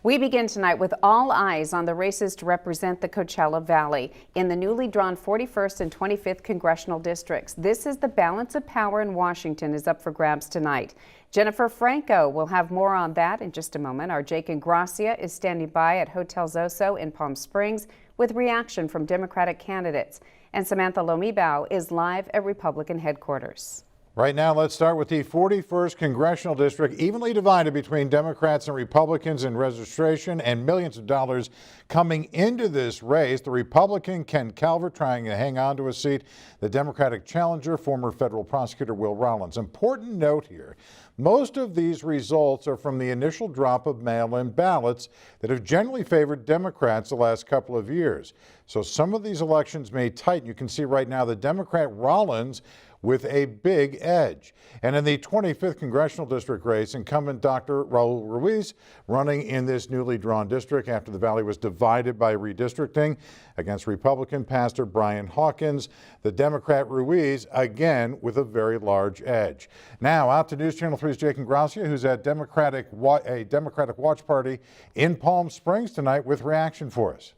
We begin tonight with all eyes on the races to represent the Coachella Valley in the newly drawn 41st and 25th congressional districts. This is the balance of power in Washington is up for grabs tonight. Jennifer Franco will have more on that in just a moment. Our Jake Ingracia is standing by at Hotel Zoso in Palm Springs with reaction from Democratic candidates. And Samantha Lomibao is live at Republican headquarters. Right now, let's start with the 41st Congressional District, evenly divided between Democrats and Republicans in registration and millions of dollars coming into this race. The Republican Ken Calvert trying to hang on to a seat. The Democratic challenger, former federal prosecutor Will Rollins. Important note here, most of these results are from the initial drop of mail-in ballots that have generally favored Democrats the last couple of years. So some of these elections may tighten. You can see right now the Democrat Rollins with a big edge. And in the 25th congressional district race, incumbent Dr. Raul Ruiz running in this newly drawn district after the valley was divided by redistricting against Republican Pastor Brian Hawkins. The Democrat Ruiz again with a very large edge. Now out to News Channel 3's Jake Ingracia, who's at a Democratic watch party in Palm Springs tonight with reaction for us.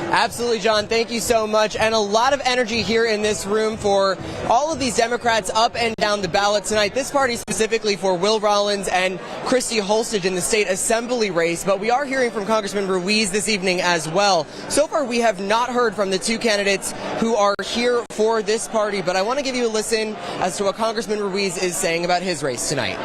Absolutely, John. Thank you so much. And a lot of energy here in this room for all of these Democrats up and down the ballot tonight. This party specifically for Will Rollins and Christy Holstage in the state assembly race. But we are hearing from Congressman Ruiz this evening as well. So far, we have not heard from the two candidates who are here for this party. But I want to give you a listen as to what Congressman Ruiz is saying about his race tonight.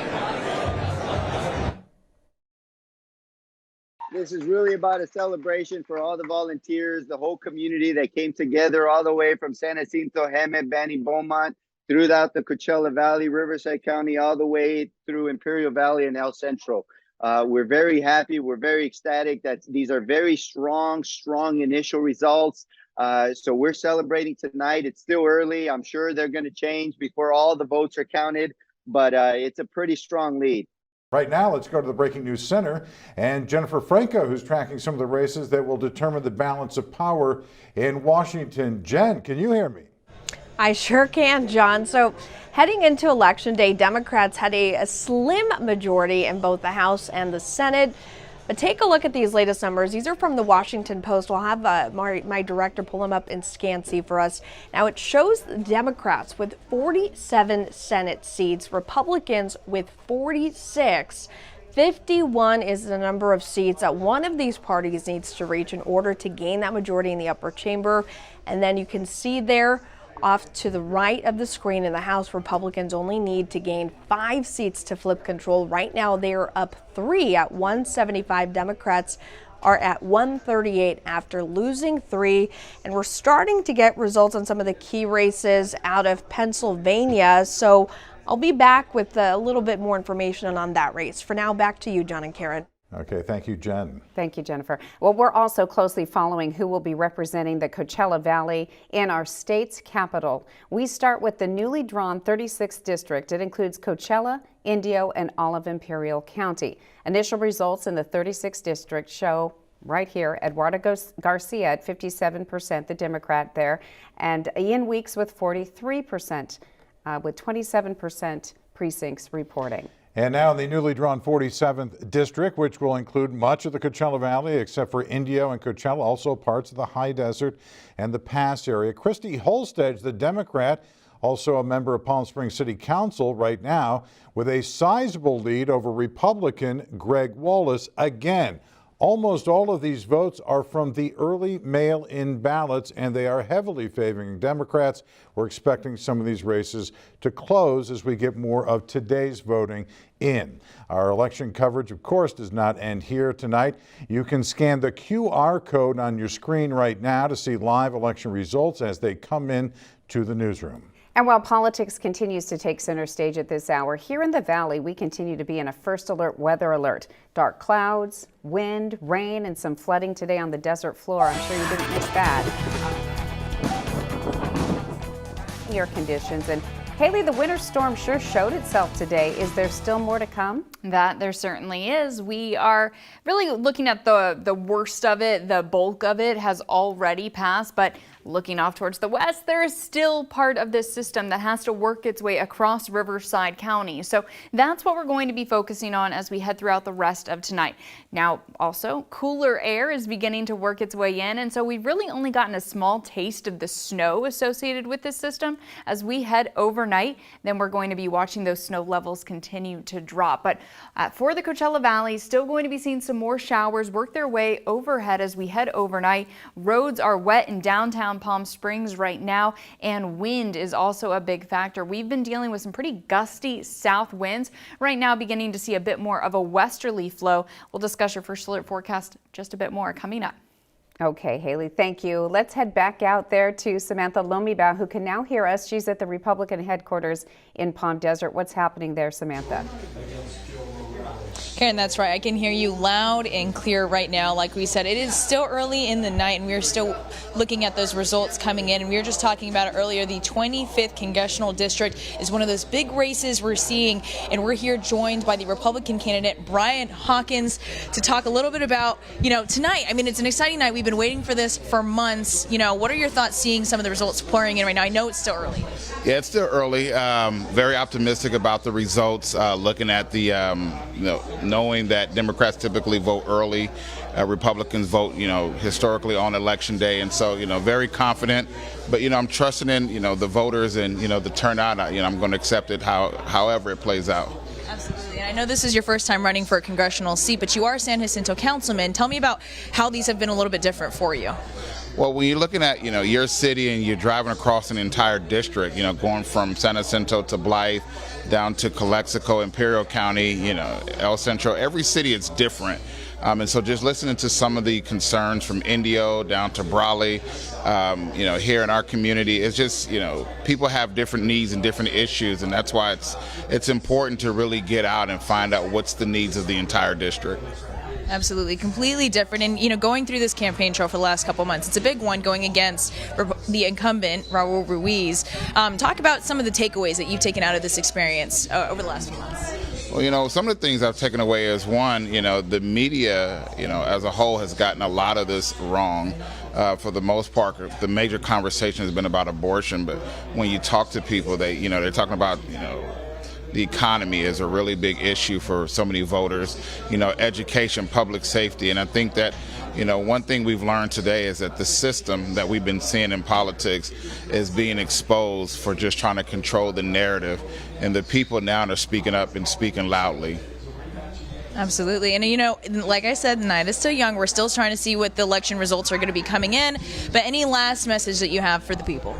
This is really about a celebration for all the volunteers, the whole community that came together all the way from San Jacinto, Hemet, Banny, Beaumont, throughout the Coachella Valley, Riverside County, all the way through Imperial Valley and El Centro. We're very happy. We're very ecstatic that these are very strong initial results. So we're celebrating tonight. It's still early. I'm sure they're going to change before all the votes are counted, but it's a pretty strong lead. Right now, let's go to the Breaking News Center and Jennifer Franco, who's tracking some of the races that will determine the balance of power in Washington. Jen, can you hear me? I sure can, John. So heading into Election Day, Democrats had a slim majority in both the House and the Senate. But take a look at these latest numbers. These are from the Washington Post. We'll have my director pull them up in Scansy for us. Now it shows the Democrats with 47 Senate seats, Republicans with 46. 51 is the number of seats that one of these parties needs to reach in order to gain that majority in the upper chamber. And then you can see there off to the right of the screen in the House, Republicans only need to gain 5 seats to flip control. Right now, they are up 3 at 175. Democrats are at 138 after losing 3. And we're starting to get results on some of the key races out of Pennsylvania. So I'll be back with a little bit more information on that race. For now, back to you, John and Karen. Okay, thank you, Jen. Thank you, Jennifer. Well, we're also closely following who will be representing the Coachella Valley in our state's capital. We start with the newly drawn 36th district. It includes Coachella, Indio, and all of Imperial County. Initial results in the 36th district show right here, Eduardo Garcia at 57%, the Democrat there, and Ian Weeks with 43%, with 27% precincts reporting. And now in the newly drawn 47th district, which will include much of the Coachella Valley except for Indio and Coachella, also parts of the high desert and the pass area. Christy Holstage, the Democrat, also a member of Palm Springs City Council right now, with a sizable lead over Republican Greg Wallace again. Almost all of these votes are from the early mail-in ballots, and they are heavily favoring Democrats. We're expecting some of these races to close as we get more of today's voting in. Our election coverage, of course, does not end here tonight. You can scan the QR code on your screen right now to see live election results as they come in to the newsroom. And while politics continues to take center stage at this hour, here in the Valley, we continue to be in a first alert weather alert. Dark clouds, wind, rain, and some flooding today on the desert floor. I'm sure you didn't miss that. Air conditions. And Haley, the winter storm sure showed itself today. Is there still more to come? That there certainly is. We are really looking at the worst of it. The bulk of it has already passed, but Looking off towards the west, there is still part of this system that has to work its way across Riverside County. So that's what we're going to be focusing on as we head throughout the rest of tonight. Now, also, cooler air is beginning to work its way in, and so we've really only gotten a small taste of the snow associated with this system. As we head overnight, then we're going to be watching those snow levels continue to drop. But for the Coachella Valley, still going to be seeing some more showers work their way overhead as we head overnight. Roads are wet in downtown Palm Springs right now, and wind is also a big factor. We've been dealing with some pretty gusty south winds. Right now, beginning to see a bit more of a westerly flow. We'll discuss your first alert forecast just a bit more coming up. Okay, Haley, thank you. Let's head back out there to Samantha Lomibao, who can now hear us. She's at the Republican headquarters in Palm Desert. What's happening there, Samantha? Karen, that's right. I can hear you loud and clear right now. Like we said, it is still early in the night, and we're still looking at those results coming in. And we were just talking about it earlier. The 25th Congressional District is one of those big races we're seeing, and we're here joined by the Republican candidate, Brian Hawkins, to talk a little bit about, tonight. I mean, it's an exciting night. We've been waiting for this for months. What are your thoughts seeing some of the results pouring in right now? I know it's still early. Yeah, it's still early. Very optimistic about the results. Looking at the, knowing that Democrats typically vote early, Republicans vote, historically on Election Day, and so, very confident. But I'm trusting in, the voters and the turnout. I'm going to accept it however it plays out. Absolutely. And I know this is your first time running for a congressional seat, but you are a San Jacinto councilman. Tell me about how these have been a little bit different for you. Well, when you're looking at, your city and you're driving across an entire district, going from San Jacinto to Blythe down to Calexico, Imperial County, El Centro, every city is different. And so just listening to some of the concerns from Indio down to Brawley, here in our community, it's just, people have different needs and different issues, and that's why it's important to really get out and find out what's the needs of the entire district. Absolutely, completely different. And, going through this campaign trail for the last couple of months, it's a big one going against the incumbent, Raul Ruiz. Talk about some of the takeaways that you've taken out of this experience over the last few months. Well, some of the things I've taken away is one, the media, as a whole has gotten a lot of this wrong. For the most part, the major conversation has been about abortion, but when you talk to people, they're talking about, the economy is a really big issue for so many voters, education, public safety. And I think that, one thing we've learned today is that the system that we've been seeing in politics is being exposed for just trying to control the narrative. And the people now are speaking up and speaking loudly. Absolutely. And, like I said, the night is still young. We're still trying to see what the election results are going to be coming in. But any last message that you have for the people?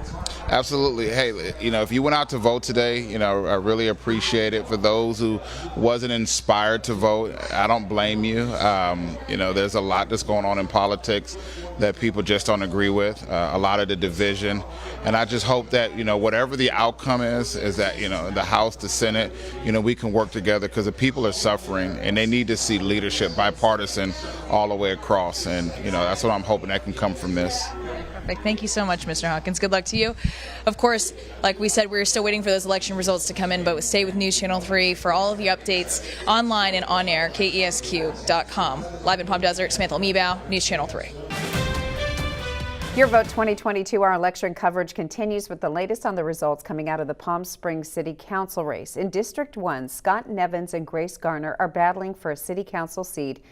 Absolutely. Hey, if you went out to vote today, I really appreciate it. For those who wasn't inspired to vote, I don't blame you. There's a lot that's going on in politics that people just don't agree with, a lot of the division. And I just hope that, whatever the outcome is that, the House, the Senate, we can work together because the people are suffering and they need to see leadership, bipartisan, all the way across. And, that's what I'm hoping that can come from this. Perfect. Thank you so much, Mr. Hawkins. Good luck to you. Of course, like we said, we're still waiting for those election results to come in, but stay with News Channel 3 for all of the updates online and on air, KESQ.com. Live in Palm Desert, Samantha Lomibao, News Channel 3. Your Vote 2022, our election coverage continues with the latest on the results coming out of the Palm Springs City Council race. In District 1, Scott Nevins and Grace Garner are battling for a city council seat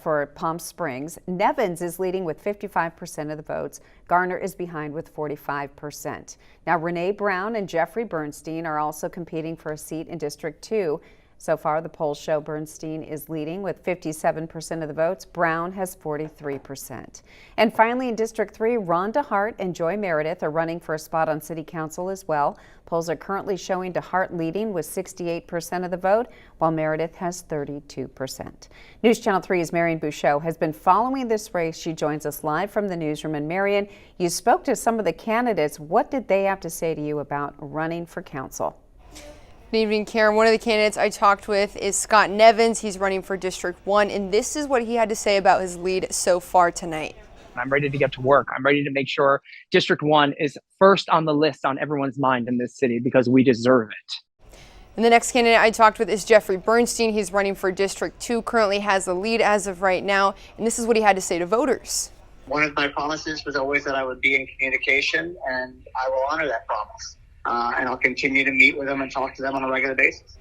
for Palm Springs. Nevins is leading with 55% of the votes. Garner is behind with 45%. Now, Renee Brown and Jeffrey Bernstein are also competing for a seat in District 2. So far, the polls show Bernstein is leading with 57% of the votes. Brown has 43%. And finally, in District 3, Rhonda Hart and Joy Meredith are running for a spot on City Council as well. Polls are currently showing DeHart leading with 68% of the vote, while Meredith has 32%. News Channel 3's Marion Bouchot has been following this race. She joins us live from the newsroom. And Marion, you spoke to some of the candidates. What did they have to say to you about running for council? Good evening, Karen. One of the candidates I talked with is Scott Nevins. He's running for District 1, and this is what he had to say about his lead so far tonight. I'm ready to get to work. I'm ready to make sure District 1 is first on the list on everyone's mind in this city because we deserve it. And the next candidate I talked with is Jeffrey Bernstein. He's running for District 2, currently has the lead as of right now, and this is what he had to say to voters. one of my promises was always that I would be in communication, and I will honor that promise. And I'll continue to meet with them and talk to them on a regular basis.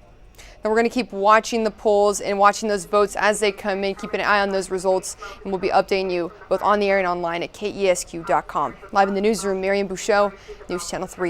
And we're going to keep watching the polls and watching those votes as they come in, keeping an eye on those results, and we'll be updating you both on the air and online at KESQ.com. Live in the newsroom, Marian Bouchot, News Channel 3.